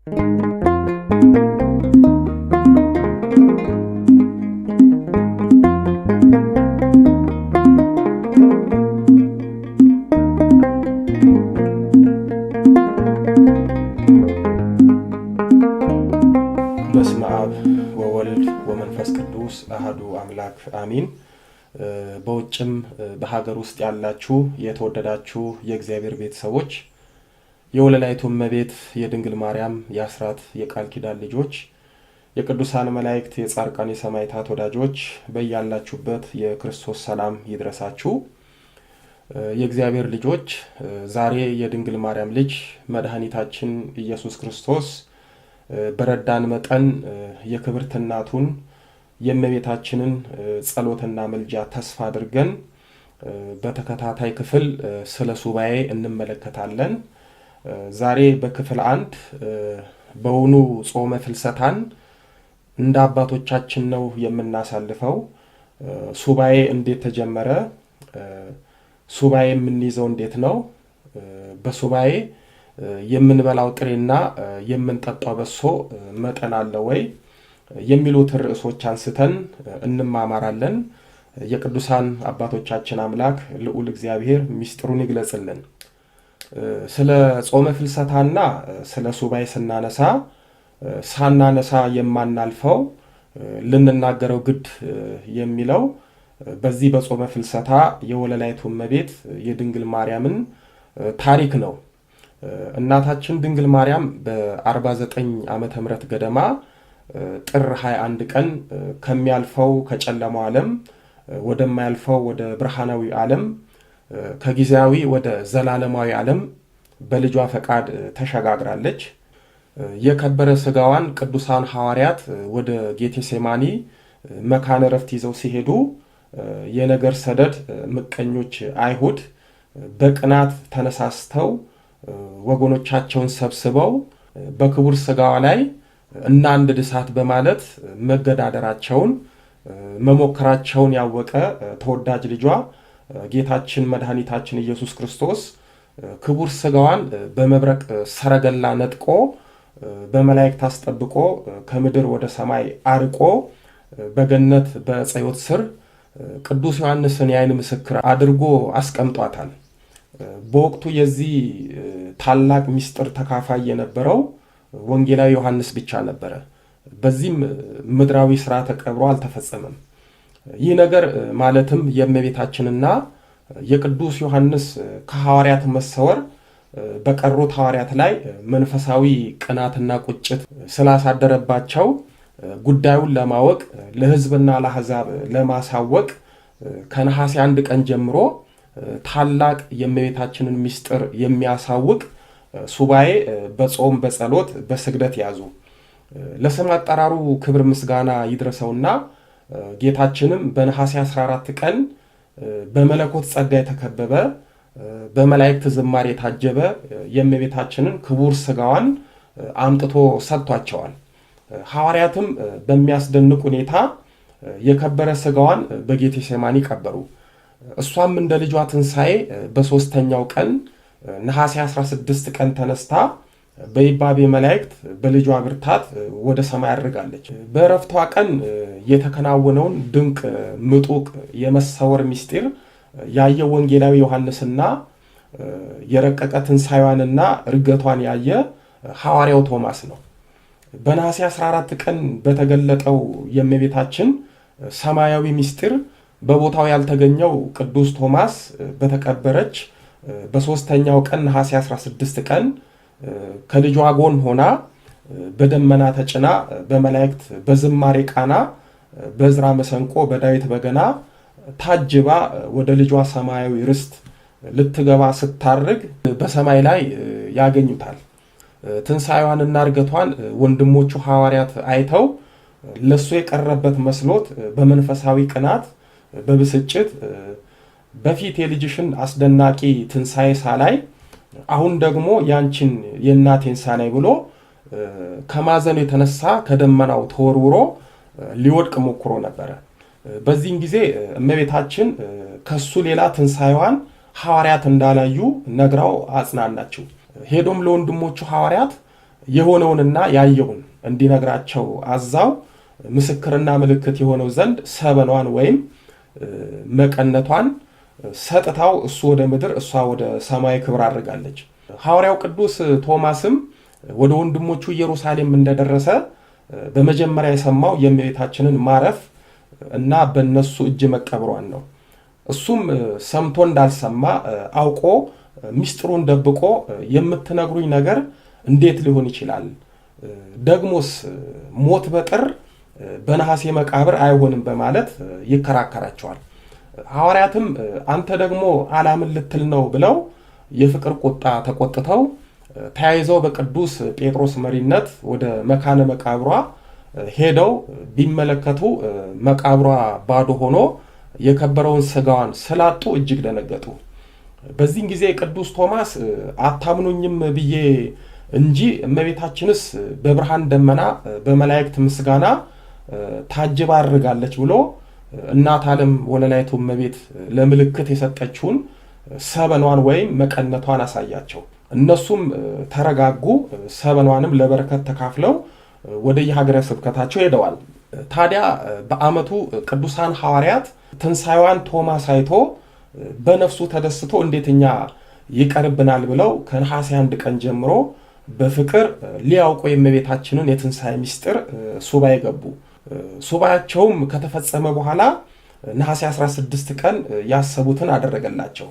በስመ አብ ወወልድ ወመንፈስ ቅዱስ አሐዱ አምላክ አሜን። በውጭም በሀገር ውስጥ ያላችሁ የተወደዳችሁ የእግዚአብሔር ቤተሰቦች የወለላይቱ እመቤት የድንግል ማርያም የአስራት የቃል ኪዳን ልጆች የቅዱሳን መላእክት የጻድቃን የሰማዕታት ወዳጆች በእያላችሁበት የክርስቶስ ሰላም ይድረሳችሁ። የእግዚአብሔር ልጆች ዛሬ የድንግል ማርያም ልጅ መድኃኒታችን ኢየሱስ ክርስቶስ በረዳን መጠን የክብርት እናቱን የእመቤታችንን ጸሎትና መልጃ ተስፋ አድርገን በተከታታይ ክፍል ስለ ሱባኤ እንመለከታለን። ዛሬ በክፍል 1 በውኑ ጾመ ፍልሰታን እንደ አባቶቻችን ነው የምናሳልፈው? ሱባኤ እንዴት ተጀመረ? ሱባኤ የምንይዘው እንዴት ነው? በሱባኤ የምንበላው ጥሬና የምንጠጣው በሶ መጠን አለ ወይ? የሚሉት ርዕሶች አንስተን እንማማራለን። የቅዱሳን አባቶቻችን አምላክ ልዑል እግዚአብሔር ምስጢሩን ይግለጽልን። ስለ ጾመ ፍልሰታና ስለ ሱባኤ ሳናነሳ የማናልፈው ልንናገረው ግድ የሚለው በዚህ በጾመ ፍልሰታ የወለላይቱ እመቤት የድንግል ማርያምን ታሪክ ነው። እናታችን ድንግል ማርያም በ49 ዓመተ ምህረት ገደማ ጥር 21 ቀን ከሚያልፈው ከጨለማው ዓለም ወደማያልፈው ወደ ብርሃናዊ ዓለም ከጊዜያዊ ወደ ዘላለማዊ ዓለም በልጇ ፈቃድ ተሸጋግራለች። የከበረ ስጋዋን ቅዱሳን ሐዋርያት ወደ ጌቴሴማኒ መካነ ዕረፍት ይዘው ሲሄዱ የነገር ሰደድ ምቀኞች አይሁድ በቅናት ተነሳስተው ወገኖቻቸውን ሰብስበው በክቡር ስጋዋ ላይ እናንድድ እሳት በማለት መገዳደራቸውን መሞከራቸውን ያወቀ ተወዳጅ ልጇ ጌታችን መድኃኒታችን ኢየሱስ ክርስቶስ ክቡር ስጋዋን በመብረቅ ሰረገላ ነጥቆ በመላእክት አስጠብቆ ከምድር ወደ ሰማይ አርቆ በገነት በዕፀ ሕይወት ስር ቅዱስ ዮሐንስን የዓይን ምስክር አድርጎ አስቀምጧታል። በወቅቱ የዚህ ታላቅ ምስጢር ተካፋይ የነበረው ወንጌላዊ ዮሐንስ ብቻ ነበረ። በዚህም ምድራዊ ሥርዓተ ቀብሮ አልተፈጸመም። ይህ ነገር ማለትም የእመቤታችንና የቅዱስ ዮሐንስ ከሐዋርያት መሰወር በቀሩት ሐዋርያት ላይ መንፈሳዊ ቅናትና ቁጭት ስላሳደረባቸው ጉዳዩን ለማወቅ ለሕዝብና ለአሕዛብ ለማሳወቅ ከነሐሴ 1 ቀን ጀምሮ ታላቅ የእመቤታችንን ምስጢር የሚያሳውቅ ሱባኤ በጾም በጸሎት በስግደት ያዙ። ለስም አጠራሩ ክብር ምስጋና ይድረሰውና ጌታችንም በነሐሴ 14 ቀን በመለኮት ጸጋ የተከበበ በመላእክት ዝማሬ የታጀበ የእመቤታችንን ክቡር ስጋዋን አምጥቶ ሰጥቷቸዋል። ሐዋርያትም በሚያስደንቅ ሁኔታ የከበረ ስጋዋን በጌቴሴማኒ ቀበሩ። እሷም እንደ ልጇ ትንሣኤ በሦስተኛው ቀን ነሐሴ 16 ቀን ተነስታ በይባቤ መላእክት በልጇ ብርታት ወደ ሰማይ አድርጋለች። በዕረፍቷ ቀን የተከናወነውን ድንቅ ምጡቅ የመሰወር ምስጢር ያየ ወንጌላዊ ዮሐንስና የረቀቀ ትንሣኤዋንና እርገቷን ያየ ሐዋርያው ቶማስ ነው። በነሐሴ 14 ቀን በተገለጠው የእመቤታችን ሰማያዊ ምስጢር በቦታው ያልተገኘው ቅዱስ ቶማስ በተቀበረች በሦስተኛው ቀን ነሐሴ 16 ቀን ከልጇ ጎን ሆና በደመና ተጭና በመላእክት በዝማሬ ቃና በዕዝራ መሰንቆ በዳዊት በገና ታጅባ ወደ ልጇ ሰማያዊ ርስት ልትገባ ስታርግ በሰማይ ላይ ያገኙታል። ትንሣኤዋንና እርገቷን ወንድሞቹ ሐዋርያት አይተው ለሱ የቀረበት መስሎት በመንፈሳዊ ቅናት በብስጭት በፊት የልጅሽን አስደናቂ ትንሣኤ ሳላይ አሁን ደግሞ ያንቺን የእናቴን ሳላይ ብሎ ከማዘኑ የተነሳ ከደመናው ተወርውሮ ሊወድቅ ሞክሮ ነበረ። በዚህን ጊዜ እመቤታችን ከሱ ሌላ ትንሣኤዋን ሐዋርያት እንዳላዩ ነግራው አጽናናቸው። ሄዶም ለወንድሞቹ ሐዋርያት የሆነውንና ያየውን እንዲነግራቸው አዛው ምስክርና ምልክት የሆነው ዘንድ ሰበኗን ወይም መቀነቷን ሰጥታው እሱ ወደ ምድር እሷ ወደ ሰማይ ክብር አድርጋለች። ሐዋርያው ቅዱስ ቶማስም ወደ ወንድሞቹ ኢየሩሳሌም እንደደረሰ በመጀመሪያ የሰማው የእመቤታችንን ማረፍ እና በእነሱ እጅ መቀብሯን ነው። እሱም ሰምቶ እንዳልሰማ አውቆ ሚስጥሩን ደብቆ የምትነግሩኝ ነገር እንዴት ሊሆን ይችላል? ደግሞስ ሞት በጥር በነሐሴ መቃብር አይሆንም በማለት ይከራከራቸዋል። ሐዋርያትም አንተ ደግሞ አላምን ልትል ነው ብለው የፍቅር ቁጣ ተቆጥተው ተያይዘው በቅዱስ ጴጥሮስ መሪነት ወደ መካነ መቃብሯ ሄደው ቢመለከቱ መቃብሯ ባዶ ሆኖ የከበረውን ስጋዋን ስላጡ እጅግ ደነገጡ። በዚህን ጊዜ ቅዱስ ቶማስ አታምኑኝም ብዬ እንጂ እመቤታችንስ በብርሃን ደመና በመላእክት ምስጋና ታጅባ አድርጋለች ብሎ እናት ዓለም ወለላይቱ እመቤት ለምልክት የሰጠችውን ሰበኗን ወይም መቀነቷን አሳያቸው። እነሱም ተረጋጉ። ሰበኗንም ለበረከት ተካፍለው ወደ የሀገረ ስብከታቸው ሄደዋል። ታዲያ በዓመቱ ቅዱሳን ሐዋርያት ትንሣኤዋን ቶማስ አይቶ በነፍሱ ተደስቶ እንዴትኛ ይቀርብናል ብለው ከነሐሴ 1 ቀን ጀምሮ በፍቅር ሊያውቁ የእመቤታችንን የትንሣኤ ምስጢር ሱባኤ ገቡ። ሱባኤያቸውም ከተፈጸመ በኋላ ነሐሴ 16 ቀን ያሰቡትን አደረገላቸው።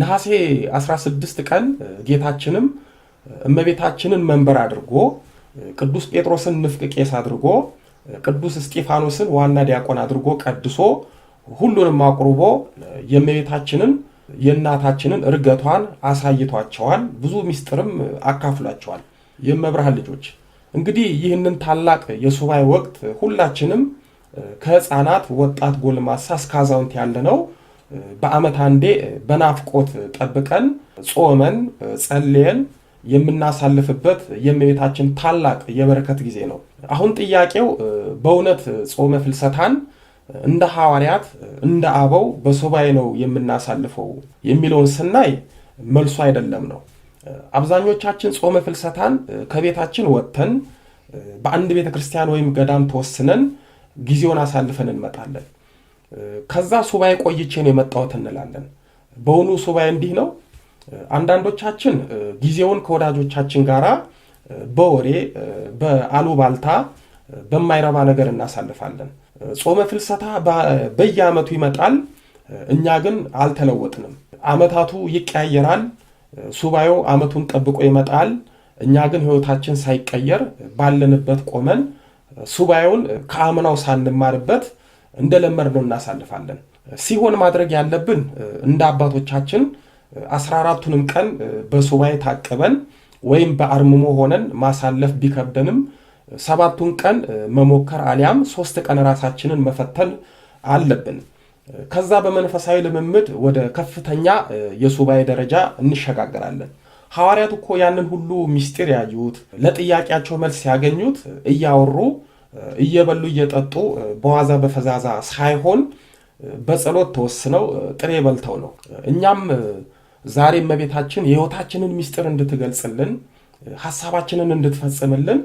ነሐሴ 16 ቀን ጌታችንም እመቤታችንን መንበር አድርጎ ቅዱስ ጴጥሮስን ንፍቅ ቄስ አድርጎ ቅዱስ እስጢፋኖስን ዋና ዲያቆን አድርጎ ቀድሶ ሁሉንም አቁርቦ የእመቤታችንን የእናታችንን እርገቷን አሳይቷቸዋል። ብዙ ምስጢርም አካፍሏቸዋል። የመብርሃን ልጆች እንግዲህ ይህንን ታላቅ የሱባኤ ወቅት ሁላችንም ከሕፃናት ወጣት፣ ጎልማሳ እስከ አዛውንት ያለነው በዓመት አንዴ በናፍቆት ጠብቀን ጾመን ጸልየን የምናሳልፍበት የእመቤታችን ታላቅ የበረከት ጊዜ ነው። አሁን ጥያቄው በእውነት ጾመ ፍልሰታን እንደ ሐዋርያት እንደ አበው በሱባኤ ነው የምናሳልፈው የሚለውን ስናይ መልሱ አይደለም ነው። አብዛኞቻችን ጾመ ፍልሰታን ከቤታችን ወጥተን በአንድ ቤተ ክርስቲያን ወይም ገዳም ተወስነን ጊዜውን አሳልፈን እንመጣለን። ከዛ ሱባኤ ቆይቼን የመጣሁት እንላለን። በእውኑ ሱባኤ እንዲህ ነው? አንዳንዶቻችን ጊዜውን ከወዳጆቻችን ጋር በወሬ በአሉባልታ በማይረባ ነገር እናሳልፋለን። ጾመ ፍልሰታ በየዓመቱ ይመጣል። እኛ ግን አልተለወጥንም። ዓመታቱ ይቀያየራል። ሱባኤው ዓመቱን ጠብቆ ይመጣል። እኛ ግን ሕይወታችን ሳይቀየር ባለንበት ቆመን ሱባኤውን ከአምናው ሳንማርበት እንደለመድነው እናሳልፋለን። ሲሆን ማድረግ ያለብን እንደ አባቶቻችን 14ቱንም ቀን በሱባኤ ታቅበን ወይም በአርምሞ ሆነን ማሳለፍ ቢከብደንም 7ቱን ቀን መሞከር አሊያም 3 ቀን ራሳችንን መፈተን አለብን። ከዛ በመንፈሳዊ ልምምድ ወደ ከፍተኛ የሱባኤ ደረጃ እንሸጋገራለን። ሐዋርያት እኮ ያንን ሁሉ ምስጢር ያዩት ለጥያቄያቸው መልስ ያገኙት እያወሩ እየበሉ እየጠጡ በዋዛ በፈዛዛ ሳይሆን በጸሎት ተወስነው ጥሬ በልተው ነው። እኛም ዛሬ እመቤታችን የሕይወታችንን ምስጢር እንድትገልጽልን ሐሳባችንን እንድትፈጽምልን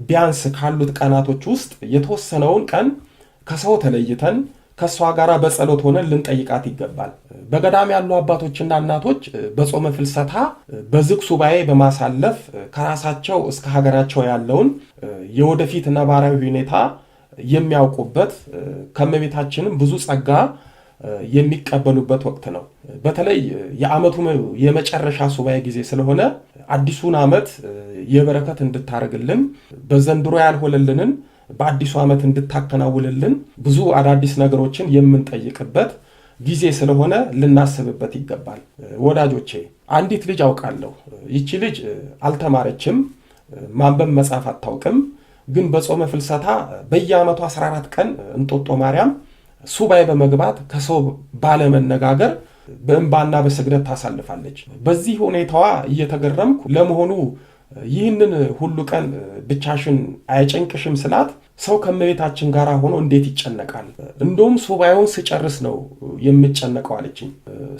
ቢያንስ ካሉት ቀናቶች ውስጥ የተወሰነውን ቀን ከሰው ተለይተን ከእሷ ጋር በጸሎት ሆነን ልንጠይቃት ይገባል። በገዳም ያሉ አባቶችና እናቶች በጾመ ፍልሰታ በዝግ ሱባኤ በማሳለፍ ከራሳቸው እስከ ሀገራቸው ያለውን የወደፊት ነባራዊ ሁኔታ የሚያውቁበት ከእመቤታችንም ብዙ ጸጋ የሚቀበሉበት ወቅት ነው። በተለይ የዓመቱ የመጨረሻ ሱባኤ ጊዜ ስለሆነ አዲሱን ዓመት የበረከት እንድታረግልን በዘንድሮ ያልሆነልንን በአዲሱ ዓመት እንድታከናውልልን ብዙ አዳዲስ ነገሮችን የምንጠይቅበት ጊዜ ስለሆነ ልናስብበት ይገባል። ወዳጆቼ አንዲት ልጅ አውቃለሁ። ይቺ ልጅ አልተማረችም፣ ማንበብ መጻፍ አታውቅም። ግን በጾመ ፍልሰታ በየዓመቱ 14 ቀን እንጦጦ ማርያም ሱባኤ በመግባት ከሰው ባለመነጋገር በእንባና በስግደት ታሳልፋለች። በዚህ ሁኔታዋ እየተገረምኩ ለመሆኑ ይህንን ሁሉ ቀን ብቻሽን አይጨንቅሽም ስላት ሰው ከእመቤታችን ጋር ሆኖ እንዴት ይጨነቃል? እንደውም ሱባኤውን ስጨርስ ነው የምጨነቀው አለችኝ።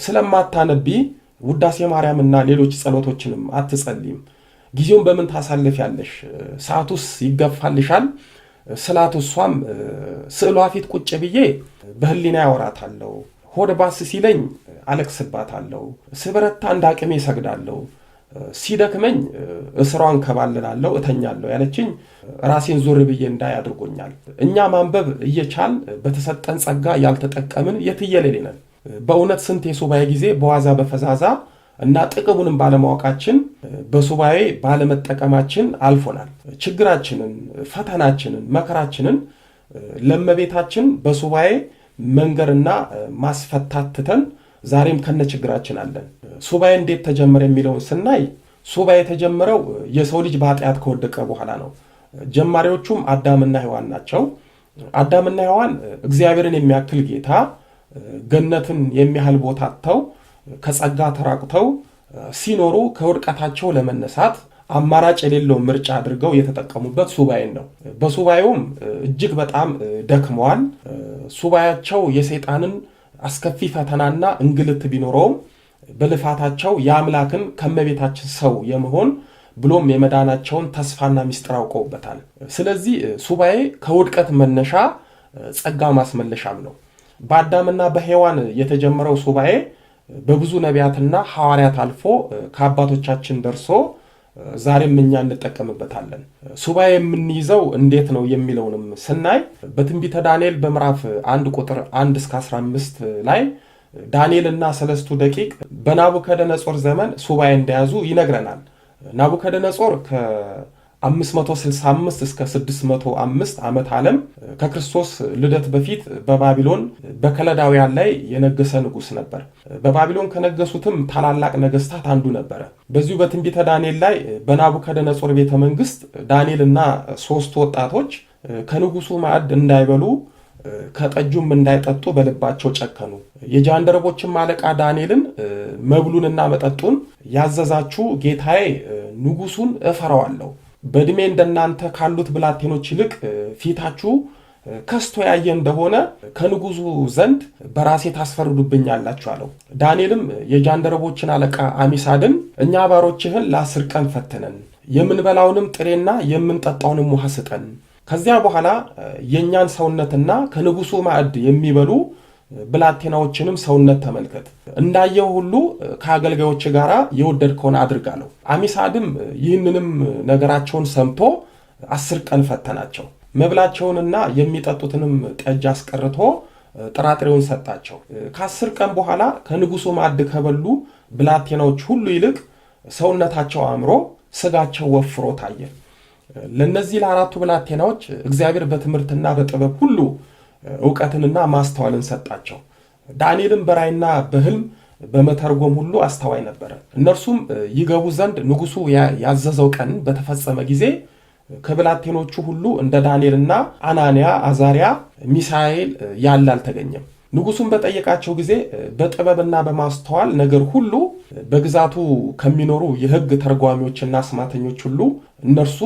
ስለማታነቢ ውዳሴ ማርያምና ሌሎች ጸሎቶችንም አትጸልይም። ጊዜውን በምን ታሳልፊያለሽ? ሰዓቱስ ይገፋልሻል? ስላት እሷም ስዕሏ ፊት ቁጭ ብዬ በህሊና ያወራታለሁ፣ ሆድ ባስ ሲለኝ አለቅስባታለሁ፣ ስበረታ እንደ አቅሜ እሰግዳለሁ፣ ሲደክመኝ እስሯን ከባልላለሁ፣ እተኛለሁ ያለችኝ ራሴን ዞር ብዬ እንዳይ አድርጎኛል። እኛ ማንበብ እየቻል በተሰጠን ጸጋ ያልተጠቀምን የትየለሌ ነን። በእውነት ስንት የሱባኤ ጊዜ በዋዛ በፈዛዛ እና ጥቅሙንም ባለማወቃችን በሱባኤ ባለመጠቀማችን አልፎናል። ችግራችንን፣ ፈተናችንን፣ መከራችንን ለእመቤታችን በሱባኤ መንገርና ማስፈታት ትተን ዛሬም ከነችግራችን አለን። ሱባኤ እንዴት ተጀመረ የሚለውን ስናይ ሱባኤ የተጀመረው የሰው ልጅ በኃጢአት ከወደቀ በኋላ ነው። ጀማሪዎቹም አዳምና ሔዋን ናቸው። አዳምና ሔዋን እግዚአብሔርን የሚያክል ጌታ ገነትን የሚያህል ቦታ አጥተው ከጸጋ ተራቁተው ሲኖሩ ከውድቀታቸው ለመነሳት አማራጭ የሌለው ምርጫ አድርገው የተጠቀሙበት ሱባኤን ነው። በሱባኤውም እጅግ በጣም ደክመዋል። ሱባኤያቸው የሰይጣንን አስከፊ ፈተናና እንግልት ቢኖረውም በልፋታቸው የአምላክን ከመቤታችን ሰው የመሆን ብሎም የመዳናቸውን ተስፋና ምስጢር አውቀውበታል። ስለዚህ ሱባኤ ከውድቀት መነሻ ጸጋ ማስመለሻም ነው። በአዳምና በሔዋን የተጀመረው ሱባኤ በብዙ ነቢያትና ሐዋርያት አልፎ ከአባቶቻችን ደርሶ ዛሬም እኛ እንጠቀምበታለን። ሱባኤ የምንይዘው እንዴት ነው የሚለውንም ስናይ በትንቢተ ዳንኤል በምዕራፍ 1 ቁጥር 1 እስከ 15 ላይ ዳንኤልና ሰለስቱ ደቂቅ በናቡከደነጾር ዘመን ሱባኤ እንደያዙ ይነግረናል። ናቡከደነጾር ከ565 እስከ 605 ዓመት ዓለም ከክርስቶስ ልደት በፊት በባቢሎን በከለዳውያን ላይ የነገሰ ንጉሥ ነበር። በባቢሎን ከነገሱትም ታላላቅ ነገስታት አንዱ ነበረ። በዚሁ በትንቢተ ዳንኤል ላይ በናቡከደነጾር ቤተ መንግስት ዳንኤልና 3 ወጣቶች ከንጉሱ ማዕድ እንዳይበሉ ከጠጁም እንዳይጠጡ በልባቸው ጨከኑ። የጃንደረቦችም አለቃ ዳንኤልን መብሉንና መጠጡን ያዘዛችሁ ጌታዬ ንጉሱን እፈራዋለሁ፣ በዕድሜ እንደናንተ ካሉት ብላቴኖች ይልቅ ፊታችሁ ከስቶ ያየ እንደሆነ ከንጉሱ ዘንድ በራሴ ታስፈርዱብኛላችሁ አለው። ዳንኤልም የጃንደረቦችን አለቃ አሚሳድን እኛ ባሮችህን ለ10 ቀን ፈትነን የምንበላውንም ጥሬና የምንጠጣውንም ውሃ ስጠን፣ ከዚያ በኋላ የእኛን ሰውነትና ከንጉሱ ማዕድ የሚበሉ ብላቴናዎችንም ሰውነት ተመልከት፣ እንዳየው ሁሉ ከአገልጋዮች ጋር የወደድከውን አድርጋለሁ። አሚሳድም ይህንንም ነገራቸውን ሰምቶ 10 ቀን ፈተናቸው። መብላቸውንና የሚጠጡትንም ጠጅ አስቀርቶ ጥራጥሬውን ሰጣቸው። ከ10 ቀን በኋላ ከንጉሱ ማዕድ ከበሉ ብላቴናዎች ሁሉ ይልቅ ሰውነታቸው አምሮ ስጋቸው ወፍሮ ታየ። ለነዚህ ለአራቱ ብላቴናዎች እግዚአብሔር በትምህርትና በጥበብ ሁሉ ዕውቀትንና ማስተዋልን ሰጣቸው። ዳንኤልም በራእይና በሕልም በመተርጎም ሁሉ አስተዋይ ነበረ። እነርሱም ይገቡ ዘንድ ንጉሱ ያዘዘው ቀን በተፈጸመ ጊዜ ከብላቴኖቹ ሁሉ እንደ ዳንኤልና አናንያ፣ አዛሪያ፣ ሚሳኤል ያለ አልተገኘም። ንጉሱም በጠየቃቸው ጊዜ በጥበብና በማስተዋል ነገር ሁሉ በግዛቱ ከሚኖሩ የሕግ ተርጓሚዎችና አስማተኞች ሁሉ እነርሱ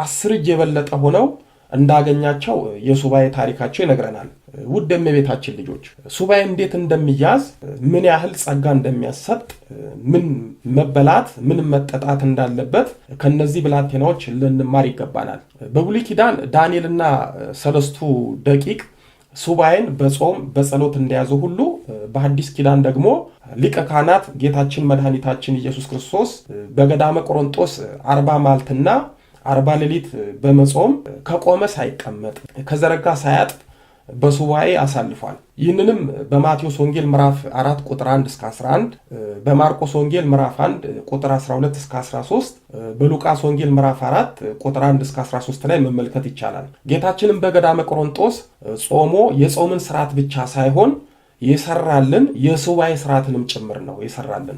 10 እጅ የበለጠ ሆነው እንዳገኛቸው የሱባኤ ታሪካቸው ይነግረናል። ውድ የእመቤታችን ልጆች ሱባኤ እንዴት እንደሚያዝ፣ ምን ያህል ጸጋ እንደሚያሰጥ፣ ምን መበላት ምን መጠጣት እንዳለበት ከነዚህ ብላቴናዎች ልንማር ይገባናል። በብሉይ ኪዳን ዳንኤልና ሰለስቱ ደቂቅ ሱባኤን በጾም በጸሎት እንደያዙ ሁሉ በሐዲስ ኪዳን ደግሞ ሊቀ ካህናት ጌታችን መድኃኒታችን ኢየሱስ ክርስቶስ በገዳመ ቆሮንጦስ 40 መዓልትና 40 ሌሊት በመጾም ከቆመ ሳይቀመጥ ከዘረጋ ሳያጥ በሱባኤ አሳልፏል። ይህንንም በማቴዎስ ወንጌል ምዕራፍ 4 ቁጥር 1 እስከ 11፣ በማርቆስ ወንጌል ምዕራፍ 1 ቁጥር 12 እስከ 13፣ በሉቃስ ወንጌል ምዕራፍ 4 ቁጥር 1 እስከ 13 ላይ መመልከት ይቻላል። ጌታችንም በገዳመ ቆሮንጦስ ጾሞ የጾምን ስርዓት ብቻ ሳይሆን የሰራልን የሱባኤ ስርዓትንም ጭምር ነው የሰራልን።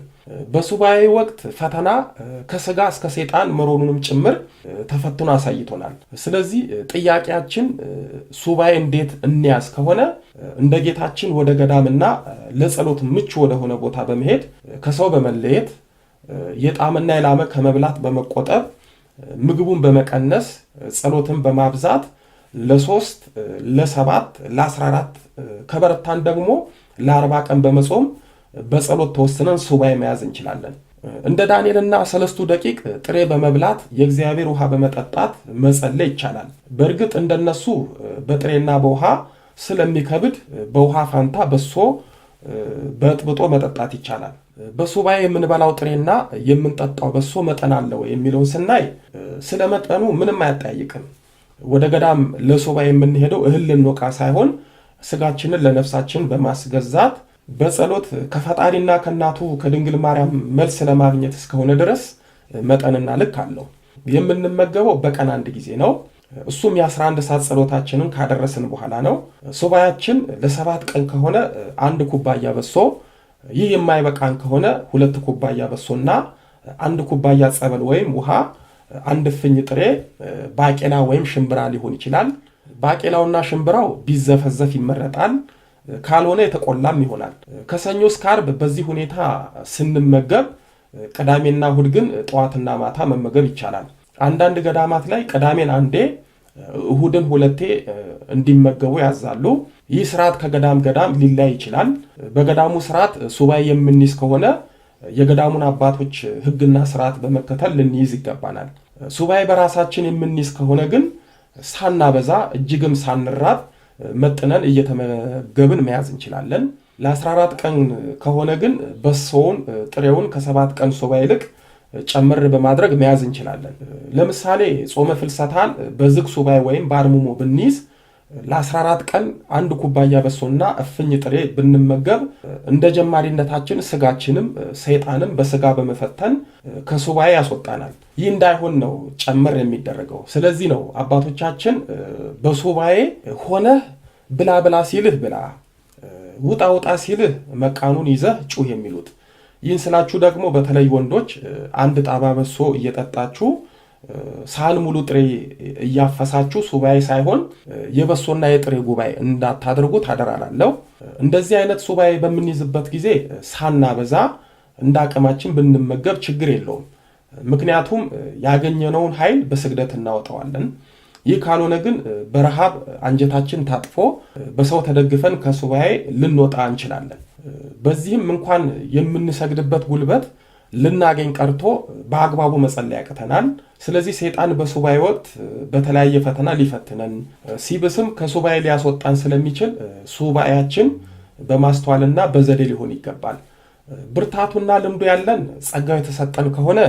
በሱባኤ ወቅት ፈተና ከስጋ እስከ ሰይጣን መሮኑንም ጭምር ተፈትኖ አሳይቶናል። ስለዚህ ጥያቄያችን ሱባኤ እንዴት እንያዝ ከሆነ እንደ ጌታችን ወደ ገዳምና ለጸሎት ምቹ ወደሆነ ቦታ በመሄድ ከሰው በመለየት የጣምና የላመ ከመብላት በመቆጠብ ምግቡን በመቀነስ ጸሎትን በማብዛት ለ3 ለ7 ለ14 ከበረታን ደግሞ ለ40 ቀን በመጾም በጸሎት ተወስነን ሱባኤ መያዝ እንችላለን። እንደ ዳንኤልና ሰለስቱ ደቂቅ ጥሬ በመብላት የእግዚአብሔር ውሃ በመጠጣት መጸለይ ይቻላል። በእርግጥ እንደነሱ በጥሬና በውሃ ስለሚከብድ በውሃ ፋንታ በሶ በጥብጦ መጠጣት ይቻላል። በሱባኤ የምንበላው ጥሬና የምንጠጣው በሶ መጠን አለው የሚለውን ስናይ ስለ መጠኑ ምንም አያጠያይቅም። ወደ ገዳም ለሱባኤ የምንሄደው እህል ልንወቃ ሳይሆን ስጋችንን ለነፍሳችን በማስገዛት በጸሎት ከፈጣሪና ከእናቱ ከድንግል ማርያም መልስ ለማግኘት እስከሆነ ድረስ መጠንና ልክ አለው። የምንመገበው በቀን አንድ ጊዜ ነው። እሱም የ11 ሰዓት ጸሎታችንን ካደረስን በኋላ ነው። ሱባኤያችን ለ7 ቀን ከሆነ 1 ኩባያ በሶ፣ ይህ የማይበቃን ከሆነ 2 ኩባያ በሶና 1 ኩባያ ጸበል ወይም ውሃ፣ 1 እፍኝ ጥሬ ባቄላ ወይም ሽምብራ ሊሆን ይችላል። ባቄላውና ሽምብራው ቢዘፈዘፍ ይመረጣል። ካልሆነ የተቆላም ይሆናል። ከሰኞ እስከ ዓርብ በዚህ ሁኔታ ስንመገብ፣ ቅዳሜና እሁድ ግን ጠዋትና ማታ መመገብ ይቻላል። አንዳንድ ገዳማት ላይ ቅዳሜን አንዴ እሁድን 2ቴ እንዲመገቡ ያዛሉ። ይህ ስርዓት ከገዳም ገዳም ሊለያይ ይችላል። በገዳሙ ስርዓት ሱባኤ የምንይዝ ከሆነ የገዳሙን አባቶች ሕግና ስርዓት በመከተል ልንይዝ ይገባናል። ሱባኤ በራሳችን የምንይዝ ከሆነ ግን ሳናበዛ እጅግም ሳንራብ መጥነን እየተመገብን መያዝ እንችላለን። ለ14 ቀን ከሆነ ግን በሶውን ጥሬውን ከ7 ቀን ሱባኤ ይልቅ ጨምር በማድረግ መያዝ እንችላለን። ለምሳሌ ጾመ ፍልሰታን በዝግ ሱባኤ ወይም በአርምሞ ብንይዝ ለ14 ቀን 1 ኩባያ በሶና እፍኝ ጥሬ ብንመገብ እንደ ጀማሪነታችን ስጋችንም ሰይጣንም በስጋ በመፈተን ከሱባኤ ያስወጣናል። ይህ እንዳይሆን ነው ጨምር የሚደረገው። ስለዚህ ነው አባቶቻችን በሱባኤ ሆነህ ብላ ብላ ሲልህ ብላ፣ ውጣ ውጣ ሲልህ መቃኑን ይዘህ ጩህ የሚሉት። ይህን ስላችሁ ደግሞ በተለይ ወንዶች 1 ጣባ በሶ እየጠጣችሁ ሳህን ሙሉ ጥሬ እያፈሳችሁ ሱባኤ ሳይሆን የበሶና የጥሬ ጉባኤ እንዳታደርጉ ታደራላለሁ። እንደዚህ አይነት ሱባኤ በምንይዝበት ጊዜ ሳናበዛ እንደ አቅማችን ብንመገብ ችግር የለውም። ምክንያቱም ያገኘነውን ኃይል በስግደት እናወጣዋለን። ይህ ካልሆነ ግን በረሃብ አንጀታችን ታጥፎ በሰው ተደግፈን ከሱባኤ ልንወጣ እንችላለን። በዚህም እንኳን የምንሰግድበት ጉልበት ልናገኝ ቀርቶ በአግባቡ መጸለይ ያቅተናል። ስለዚህ ሰይጣን በሱባኤ ወቅት በተለያየ ፈተና ሊፈትነን ሲብስም ከሱባኤ ሊያስወጣን ስለሚችል ሱባኤያችን በማስተዋልና በዘዴ ሊሆን ይገባል። ብርታቱና ልምዱ ያለን ጸጋው የተሰጠን ከሆነ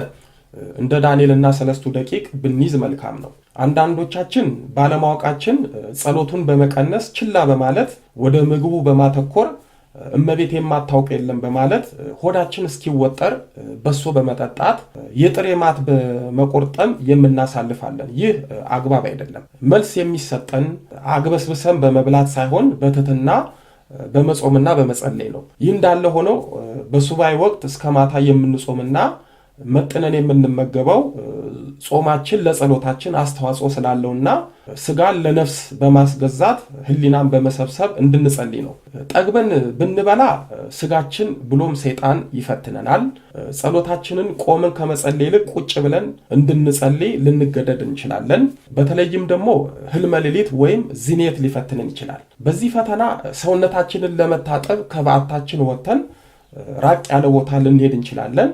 እንደ ዳንኤልና ሰለስቱ ደቂቅ ብንይዝ መልካም ነው። አንዳንዶቻችን ባለማወቃችን ጸሎቱን በመቀነስ ችላ በማለት ወደ ምግቡ በማተኮር እመቤት የማታውቅ የለም በማለት ሆዳችን እስኪወጠር በሶ በመጠጣት የጥሬ ማት በመቆርጠም የምናሳልፋለን። ይህ አግባብ አይደለም። መልስ የሚሰጠን አግበስብሰን በመብላት ሳይሆን በትህትና በመጾምና በመጸለይ ነው። ይህ እንዳለ ሆኖ በሱባኤ ወቅት እስከ ማታ የምንጾምና መጥነን የምንመገበው ጾማችን ለጸሎታችን አስተዋጽኦ ስላለውና ስጋን ለነፍስ በማስገዛት ህሊናን በመሰብሰብ እንድንጸልይ ነው። ጠግበን ብንበላ ስጋችን ብሎም ሰይጣን ይፈትነናል። ጸሎታችንን ቆመን ከመጸለይ ይልቅ ቁጭ ብለን እንድንጸልይ ልንገደድ እንችላለን። በተለይም ደግሞ ህልመ ሌሊት ወይም ዝኔት ሊፈትነን ይችላል። በዚህ ፈተና ሰውነታችንን ለመታጠብ ከበዓታችን ወጥተን ራቅ ያለ ቦታ ልንሄድ እንችላለን።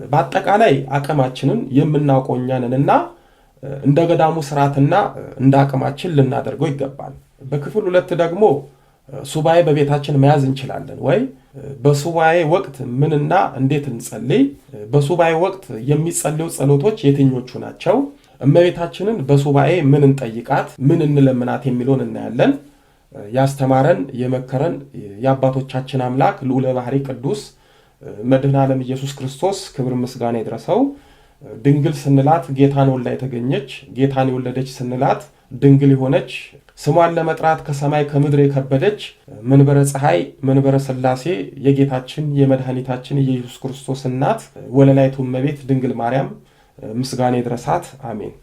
በአጠቃላይ አቅማችንን የምናውቀው እኛ ነንና እንደ ገዳሙ ስርዓትና እንደ አቅማችን ልናደርገው ይገባል። በክፍል 2 ደግሞ ሱባኤ በቤታችን መያዝ እንችላለን ወይ? በሱባኤ ወቅት ምንና እንዴት እንጸልይ? በሱባኤ ወቅት የሚጸልዩ ጸሎቶች የትኞቹ ናቸው? እመቤታችንን በሱባኤ ምን እንጠይቃት፣ ምን እንለምናት የሚለውን እናያለን። ያስተማረን የመከረን የአባቶቻችን አምላክ ልዑለ ባሕሪ ቅዱስ መድኃኔ ዓለም ኢየሱስ ክርስቶስ ክብር ምስጋና ይድረሰው። ድንግል ስንላት ጌታን ወልዳ የተገኘች፣ ጌታን የወለደች ስንላት ድንግል የሆነች፣ ስሟን ለመጥራት ከሰማይ ከምድር የከበደች መንበረ ፀሐይ መንበረ ሥላሴ የጌታችን የመድኃኒታችን የኢየሱስ ክርስቶስ እናት ወለላይቱ እመቤት ድንግል ማርያም ምስጋና ይድረሳት። አሜን።